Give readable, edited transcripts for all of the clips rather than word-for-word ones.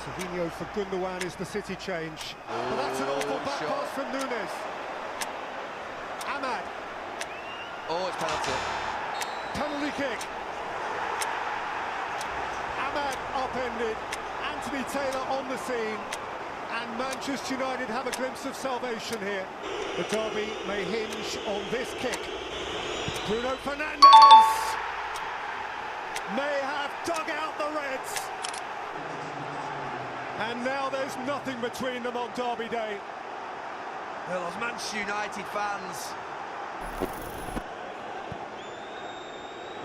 Savinho for Gundogan is the City change. But that's an awful back pass from Nunes. Ahmad. Oh, it's penalty. Penalty kick. Ahmad upended. Anthony Taylor on the scene. And Manchester United have a glimpse of salvation here. The derby may hinge on this kick. Bruno Fernandes may have dug out the Reds. And now there's nothing between them on Derby Day. Well, those Manchester United fans.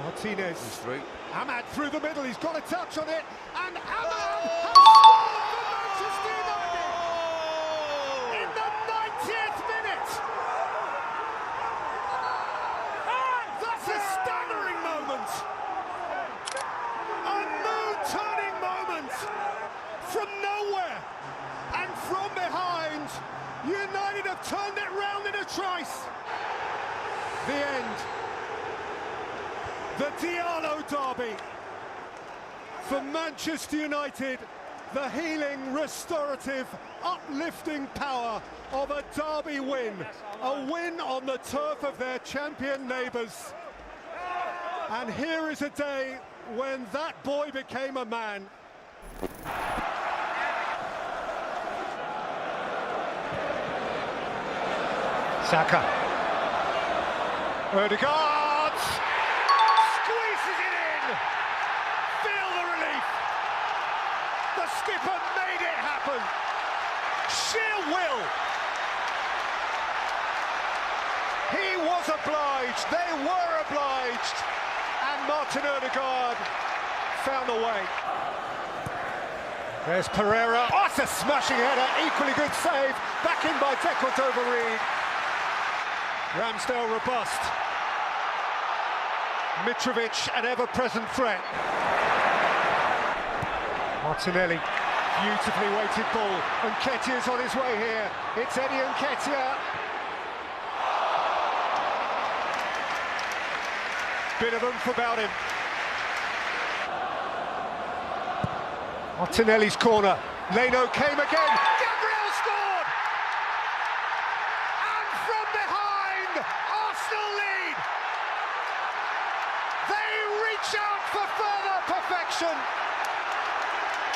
Martinez. He's through. Ahmad through the middle, he's got a touch on it. And Ahmad has scored for Manchester United in the 90th minute. That's a staggering moment. A mood-turning moment. From nowhere and from behind, United have turned it round in a trice. The end. The Diallo derby. For Manchester United, the healing, restorative, uplifting power of a derby win. A win on the turf of their champion neighbours. And here is a day when that boy became a man. Saka. Odegaard squeezes it in. Feel the relief. The skipper made it happen. Sheer will. He was obliged. They were obliged. And Martin Odegaard found the way. There's Pereira. Oh, it's a smashing header. Equally good save. Back in by Drury. Ramsdale robust. Mitrovic, an ever-present threat. Martinelli, beautifully weighted ball. And Nketiah's on his way here. It's Eddie Nketiah. Bit of oomph about him. Martinelli's corner. Leno came again. Gabriel scored! And from behind, Arsenal lead. They reach out for further perfection.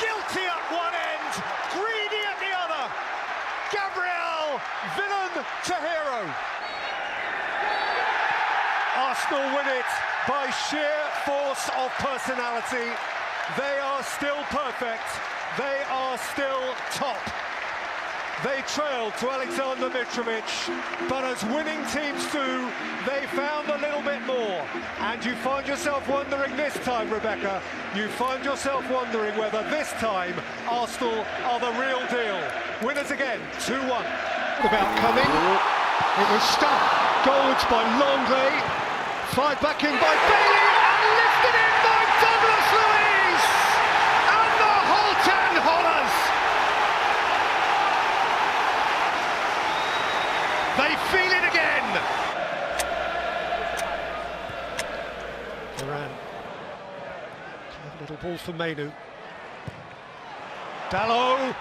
Guilty at one end, greedy at the other. Gabriel, villain to hero. Arsenal win it by sheer force of personality. They are still perfect. They are still top. They trailed to Alexander Mitrovic, but as winning teams do, they found a little bit more. And you find yourself wondering this time, Rebecca, you find yourself wondering whether this time Arsenal are the real deal. Winners again, 2-1. About coming. It was stuck. Goals by Longley. Fired back in by Bailey and lifted in by Douglas Luiz. And the Holten Hollers. They feel it again. Duran. Clever little ball for Mainu. Dalot.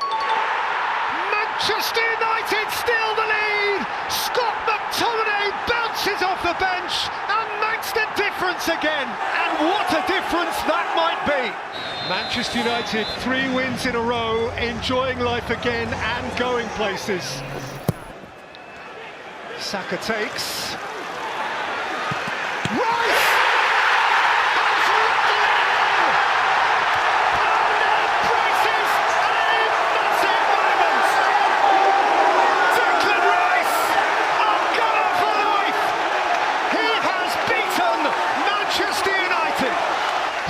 Manchester United still the lead. Scott McTominay bounces off the bench and makes the difference again. And what a difference that might be. Manchester United, 3 wins in a row, enjoying life again and going places. Saka takes. Rice! Has rattled it in! And embraces a massive moment! Declan Rice, a gunner for life! He has beaten Manchester United!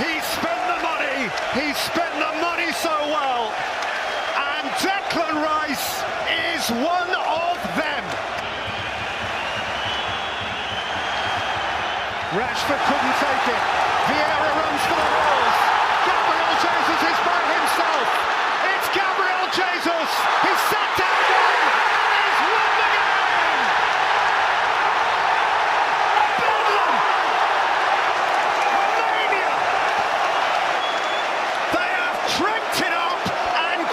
He's spent the money, he's spent the money so well, and Declan Rice is one of them! Rashford couldn't take it. Vieira runs for the walls. Gabriel Jesus is by himself. It's Gabriel Jesus. He's sat down one and he's won the game. Bedlam. Mania. They have cranked it up and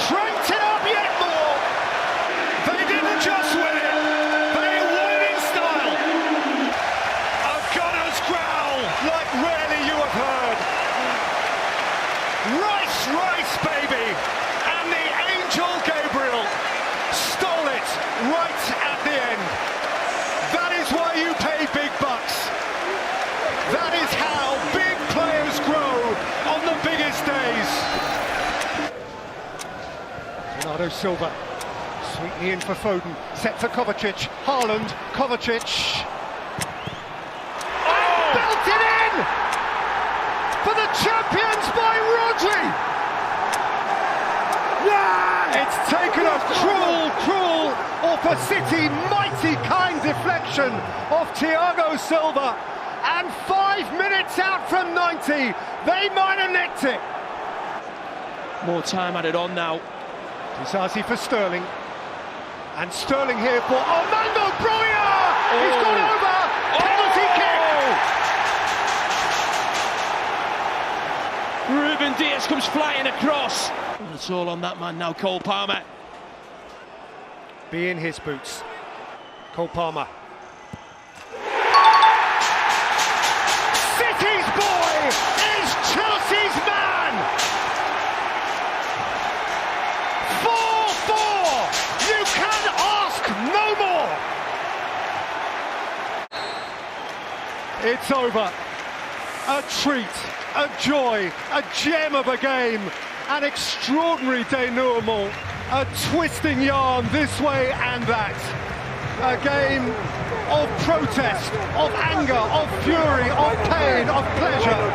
Bernardo Silva, sweetly in for Foden, set for Kovacic, Haaland, Kovacic, and built it in for the champions by Rodri. Yeah! It's taken a cruel off a City mighty kind deflection of Thiago Silva, and 5 minutes out from 90, they might have nicked it. More time added on now. Disasi for Sterling, and Sterling here for Armando Broja! He's gone over! Penalty kick! Ruben Dias comes flying across. And it's all on that man now, Cole Palmer. Be in his boots. Cole Palmer. City's boy is Chelsea's man! 4-4! You can ask no more! It's over. A treat, a joy, a gem of a game, an extraordinary denouement, a twisting yarn this way and that. A game of protest, of anger, of fury, of pain, of pleasure.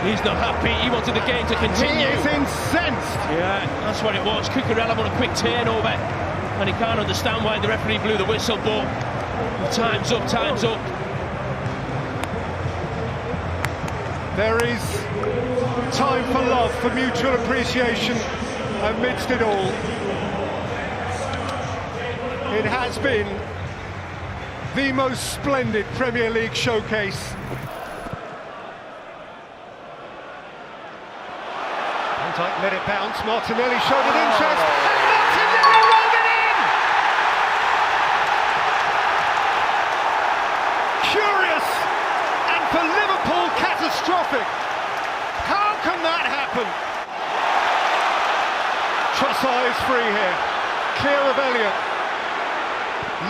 He's not happy, he wanted the game to continue. He is incensed. Yeah, that's what it was. Cucurella on a quick turnover, and he can't understand why the referee blew the whistle, but time's up, time's up. There is time for love, for mutual appreciation amidst it all. It has been the most splendid Premier League showcase. Van Dijk let it bounce, Martinelli showed an interest, and Martinelli rolled it in! Curious, and for Liverpool, catastrophic. How can that happen? Trossard is free here, clear of Elliott.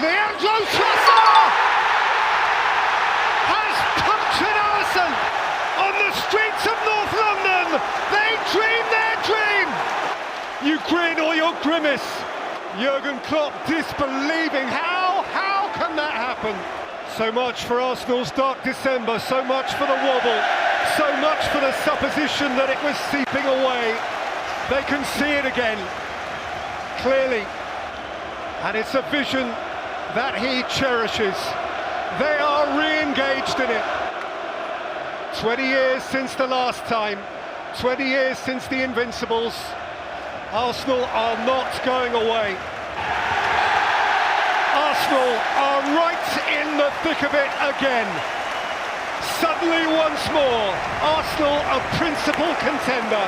Leandro Trossard has punctured Alisson on the streets of North London. They dream their dream. You grin or you grimace. Jurgen Klopp disbelieving. How can that happen? So much for Arsenal's dark December, so much for the wobble, so much for the supposition that it was seeping away. They can see it again, clearly, and it's a vision that he cherishes. They are re-engaged in it. 20 years since the last time, 20 years since the Invincibles. Arsenal are not going away. Arsenal are right in the thick of it again. Suddenly once more, Arsenal a principal contender,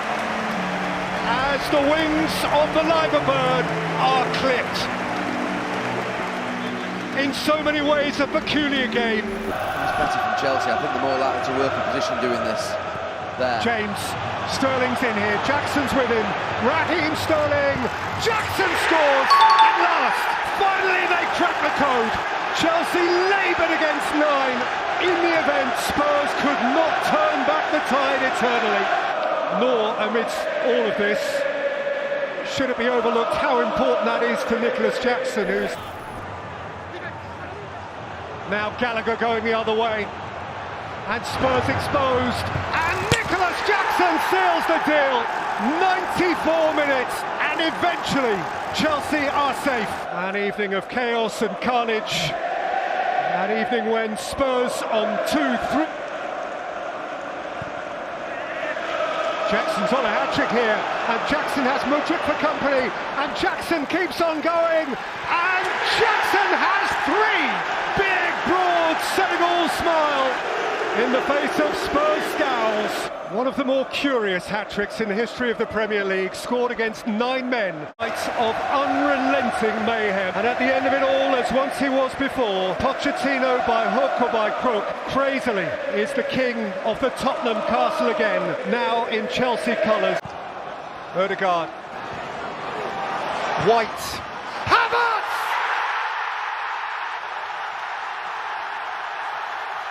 as the wings of the Liver Bird are clipped. In so many ways, a peculiar game. It's better from Chelsea. I think they're more likely to work in position doing this there. James, Sterling's in here, Jackson's with him, Raheem Sterling, Jackson scores at last. Finally they crack the code. Chelsea laboured against 9. In the event, Spurs could not turn back the tide eternally. Nor, amidst all of this, should it be overlooked how important that is to Nicholas Jackson, who's now Gallagher going the other way, and Spurs exposed, and Nicholas Jackson seals the deal. 94 minutes, and eventually Chelsea are safe. An evening of chaos and carnage, an evening when Spurs on 2-3. Jackson's on a hat-trick here, and Jackson has Mudryk for company, and Jackson keeps on going, and Jackson has 3! Big, broad Senegal smile in the face of Spurs scowls. One of the more curious hat-tricks in the history of the Premier League, scored against 9 men. Nights of unrelenting mayhem. And at the end of it all, as once he was before, Pochettino, by hook or by crook, crazily is the king of the Tottenham castle again, now in Chelsea colours. Ødegaard. White. Havertz!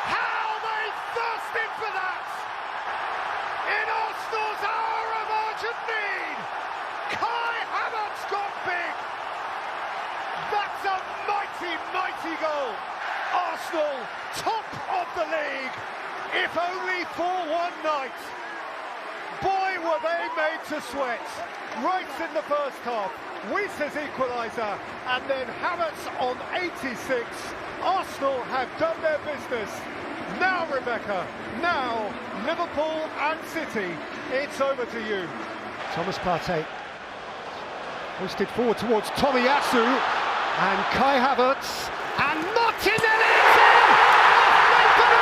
How they thirsted for that! In Arsenal's hour of urgent need, Kai Havertz got big. Arsenal, top of the league, if only for one night. Boy, were they made to sweat. Right in the first half, Wies's equaliser, and then Havertz on 86. Arsenal have done their business. Now, Rebecca, now Liverpool and City, it's over to you. Thomas Partey hoisted forward towards Tomiyasu, and Kai Havertz, and Martinelli is in! It may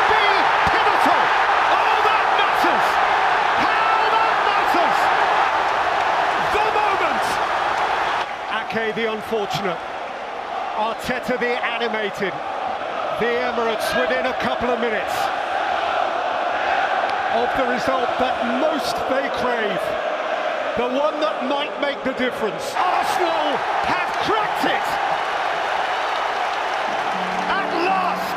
be pivotal! Oh, that matters! How that matters! The moment! Ake the unfortunate, Arteta the animated, the Emirates within a couple of minutes of the result that most they crave, the one that might make the difference. Arsenal have cracked it! At last,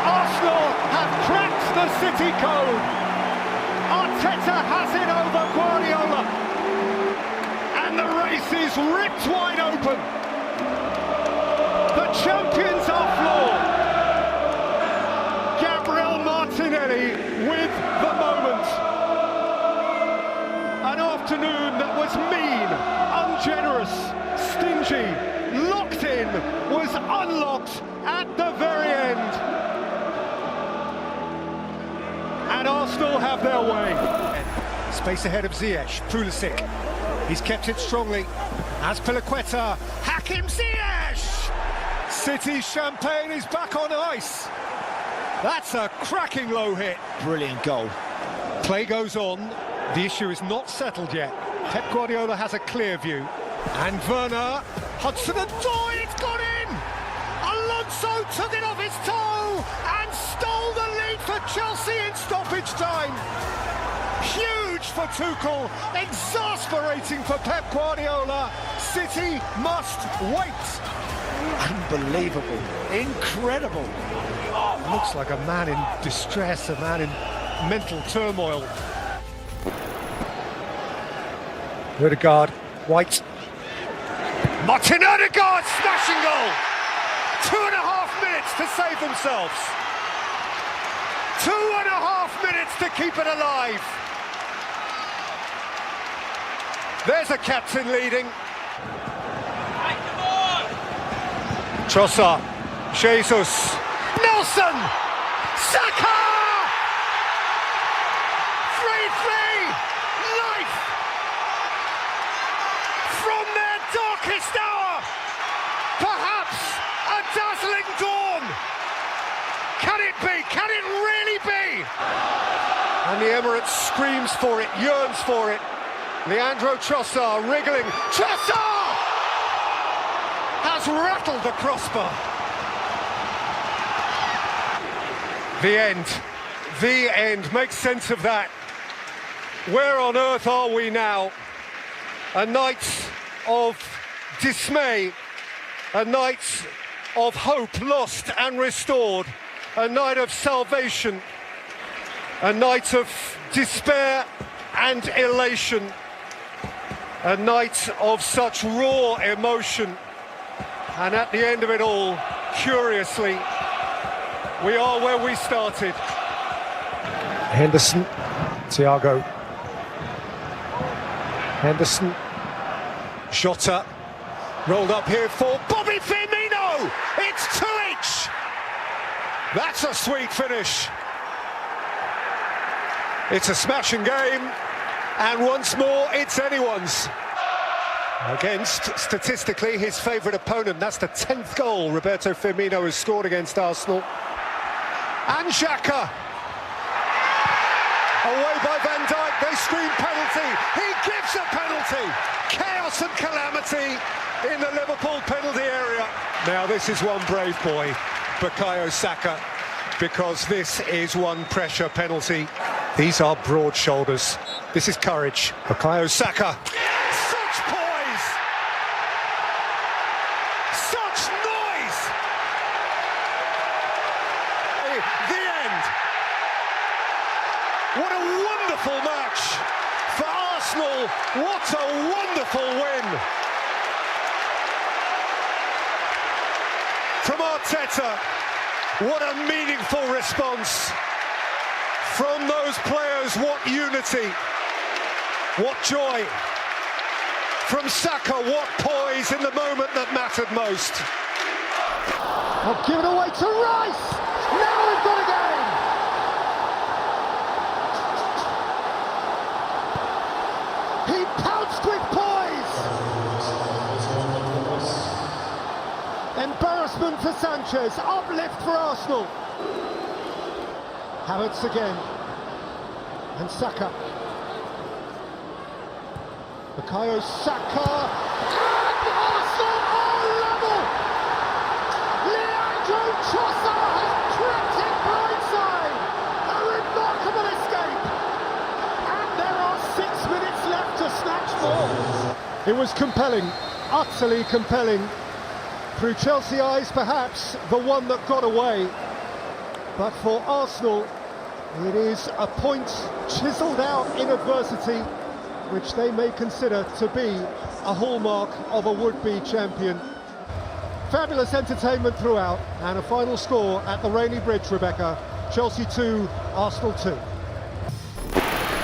Arsenal have cracked the City code. Arteta has it over Guardiola, and the race is ripped wide open. The champions are floored. Gabriel Martinelli with the moment. An afternoon that was mean, ungenerous, stingy, locked in, was unlocked at the very end. And Arsenal have their way. Space ahead of Ziyech, Pulisic. He's kept it strongly. As Piliqueta, Hakim Ziyech! City champagne is back on ice. That's a cracking low hit. Brilliant goal. Play goes on. The issue is not settled yet. Pep Guardiola has a clear view. And Werner, Hudson-Odoi, it's gone in! Alonso took it off his toe and stole the lead for Chelsea in stoppage time. Huge for Tuchel, exasperating for Pep Guardiola. City must wait. Unbelievable, incredible. Looks like a man in distress, a man in mental turmoil. Ødegaard, White. Martin Ødegaard, smashing goal! 2.5 minutes to save themselves. 2.5 minutes to keep it alive. There's a captain leading. Trossard, Jesus, Nelson, Saka! 3-3, life! From their darkest hour, perhaps a dazzling dawn. Can it be? Can it really be? And the Emirates screams for it, yearns for it. Leandro Trossard wriggling. Trossard has rattled the crossbar. The end. Make sense of that. Where on earth are we now? A night of dismay, a night of hope lost and restored, a night of salvation, a night of despair and elation, a night of such raw emotion. And at the end of it all, curiously, we are where we started. Henderson, Thiago. Henderson, Jota, rolled up here for Bobby Firmino! It's 2-each! That's a sweet finish. It's a smashing game, and once more, it's anyone's. Against, statistically, his favourite opponent. That's the 10th goal Roberto Firmino has scored against Arsenal. And Xhaka. Away by Van Dijk, they scream penalty. He gives a penalty. Chaos and calamity in the Liverpool penalty area. Now this is one brave boy, Bukayo Saka, because this is one pressure penalty. These are broad shoulders. This is courage. Bukayo Saka. Such poise! Such noise! The end. What a wonderful match for Arsenal. What a wonderful win. from Arteta. What a meaningful response from those players. What unity, what joy. From Saka, what poise in the moment that mattered most. I'll give it away to Rice. Now we've got a game. He pounced with poise. Embarrassment for Sanchez. Uplift for Arsenal. Havertz again. And Saka. Bukayo Saka. And Arsenal are level. Leandro Trossard has tripped it blindside. A remarkable escape. And there are 6 minutes left to snatch more. It was compelling, utterly compelling. Through Chelsea eyes, perhaps the one that got away. But for Arsenal, it is a point chiselled out in adversity, which they may consider to be a hallmark of a would-be champion. Fabulous entertainment throughout, and a final score at the Rainy Bridge, Rebecca. Chelsea 2, Arsenal 2.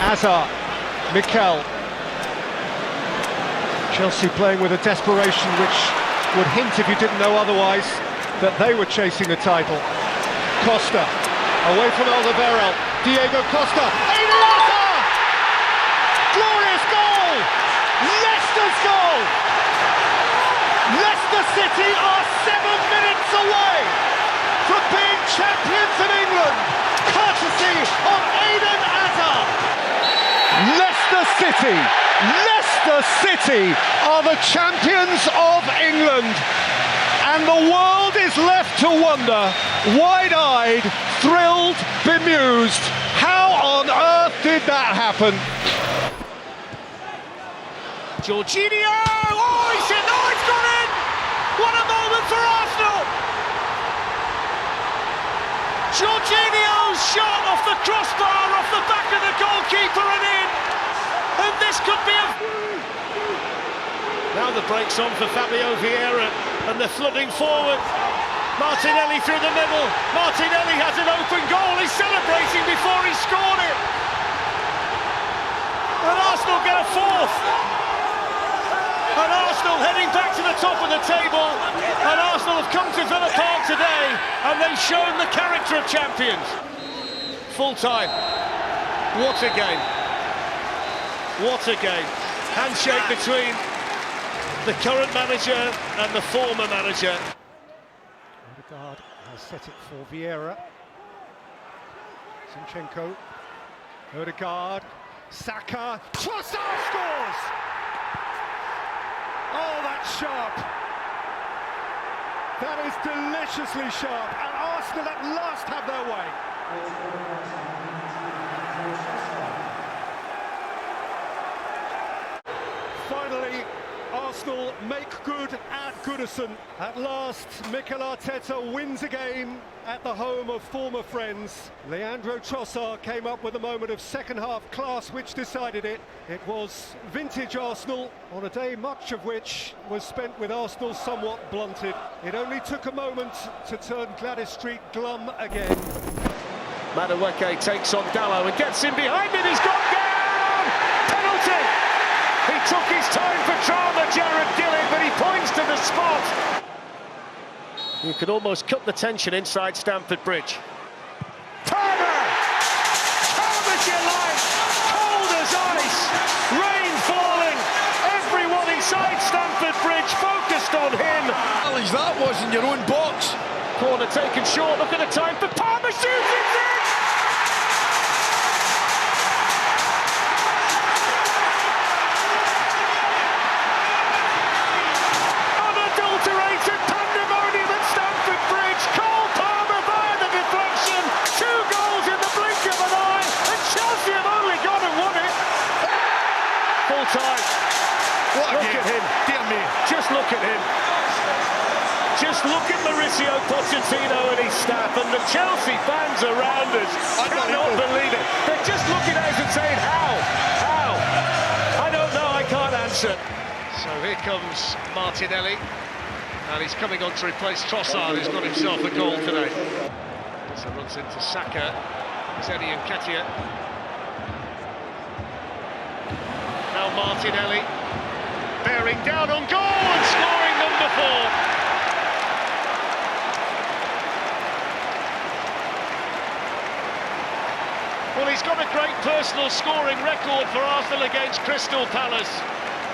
Hazard, Mikel. Chelsea playing with a desperation which would hint, if you didn't know otherwise, that they were chasing a title. Costa, away from Alderweireld. Diego Costa. Eden Hazard! Glorious goal! Leicester's goal! Leicester City are 7 minutes away from being champions of England, courtesy of Eden Hazard. Leicester City are the champions of England, and the world is left to wonder, wide-eyed, thrilled, bemused, how on earth did that happen? Jorginho! Oh, he's in! Oh, it's gone in! What a moment for Arsenal! Jorginho's shot off the crossbar, off the back of the goalkeeper and in! And this could be a... Now the break's on for Fabio Vieira, and they're flooding forward. Martinelli through the middle. Martinelli has an open goal. He's celebrating before he scored it. And Arsenal get a fourth. And Arsenal heading back to the top of the table. And Arsenal have come to Villa Park today, and they've shown the character of champions. Full time. What a game. What a game. Handshake between the current manager and the former manager. Odegaard has set it for Vieira. Zinchenko. Odegaard. Saka. Trossard scores! Oh, that's sharp. That is deliciously sharp. And Arsenal at last have their way. Finally, Arsenal make good at Goodison. At last, Mikel Arteta wins a game at the home of former friends. Leandro Trossard came up with a moment of second-half class which decided it. It was vintage Arsenal on a day much of which was spent with Arsenal somewhat blunted. It only took a moment to turn Gladys Street glum again. Madueke takes on Dallo and gets in behind it. He's gone down! Penalty! He took his time for drama, Jared Gillen, but he points to the spot. You could almost cut the tension inside Stamford Bridge. Palmer! Calm as you like, cold as ice, rain falling, everyone inside Stamford Bridge focused on him. At least that was in your own box. Corner taken short, look at the time for Palmer, shoots it in! Time. Look at him, dear me. Just look at him. Just look at Mauricio Pochettino and his staff and the Chelsea fans around us. I cannot believe it. They're just looking at us and saying, how? How? I don't know, I can't answer. So here comes Martinelli. And he's coming on to replace Trossard, who's got himself a goal today. So runs into Saka. It's Eddie and Nketiah. Now Martinelli. Bearing down on goal and scoring number 4. Well, he's got a great personal scoring record for Arsenal against Crystal Palace.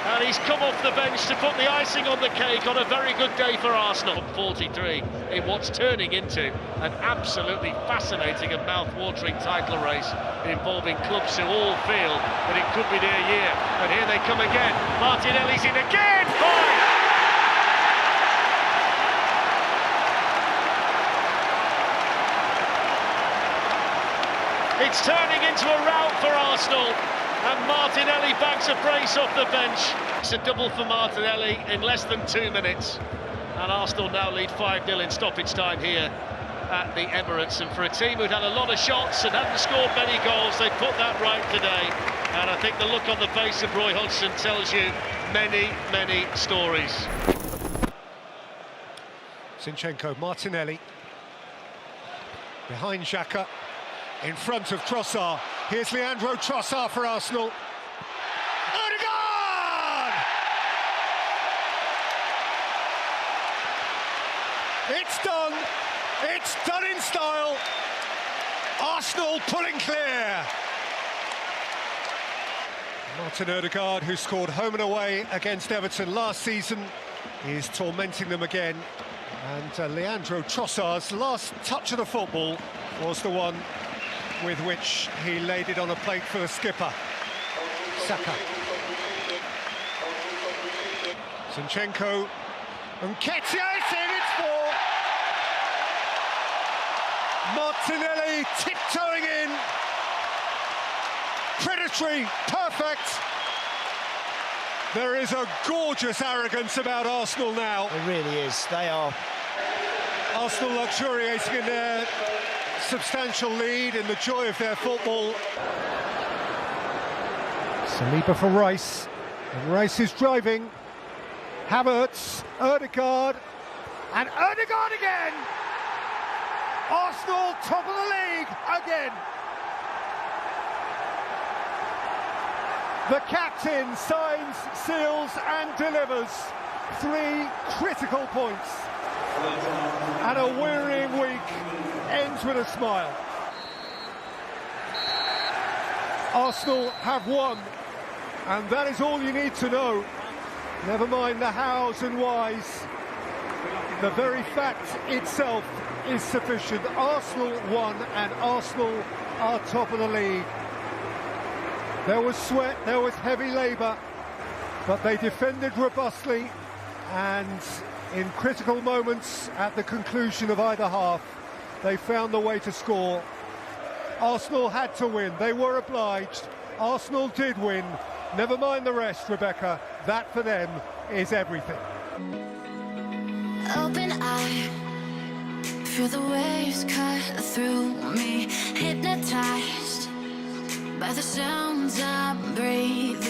And he's come off the bench to put the icing on the cake on a very good day for Arsenal. 43 in what's turning into an absolutely fascinating and mouth-watering title race involving clubs who all feel that it could be their year. And here they come again. Martinelli's in again. Fine. It's turning into a rout for Arsenal, and Martinelli bags a brace off the bench. It's a double for Martinelli in less than 2 minutes, and Arsenal now lead 5-0 in stoppage time here at the Emirates. And for a team who'd had a lot of shots and hadn't scored many goals, they put that right today. And I think the look on the face of Roy Hodgson tells you many, many stories. Zinchenko, Martinelli, behind Xhaka. In front of Trossard. Here's Leandro Trossard for Arsenal. Odegaard! It's done. It's done in style. Arsenal pulling clear. Martin Odegaard, who scored home and away against Everton last season, is tormenting them again. And Leandro Trossard's last touch of the football was the one with which he laid it on a plate for the skipper. Saka. Zinchenko. And Nketiah, it's in, it's 4. Martinelli tiptoeing in. Predatory, perfect. There is a gorgeous arrogance about Arsenal now. It really is. They are. Arsenal luxuriating in their substantial lead, in the joy of their football. Saliba for Rice, and Rice is driving. Havertz, Odegaard, and Odegaard again! Arsenal top of the league again! The captain signs, seals and delivers 3 critical points. And a wearying week ends with a smile. Arsenal have won, and that is all you need to know. Never mind the hows and whys. The very fact itself is sufficient. Arsenal won, and Arsenal are top of the league. There was sweat, there was heavy labour, but they defended robustly, and in critical moments at the conclusion of either half, they found the way to score. Arsenal had to win. They were obliged. Arsenal did win. Never mind the rest, Rebecca. That for them is everything. Open eye, feel the waves cut through me. Hypnotized by the sounds I'm breathing.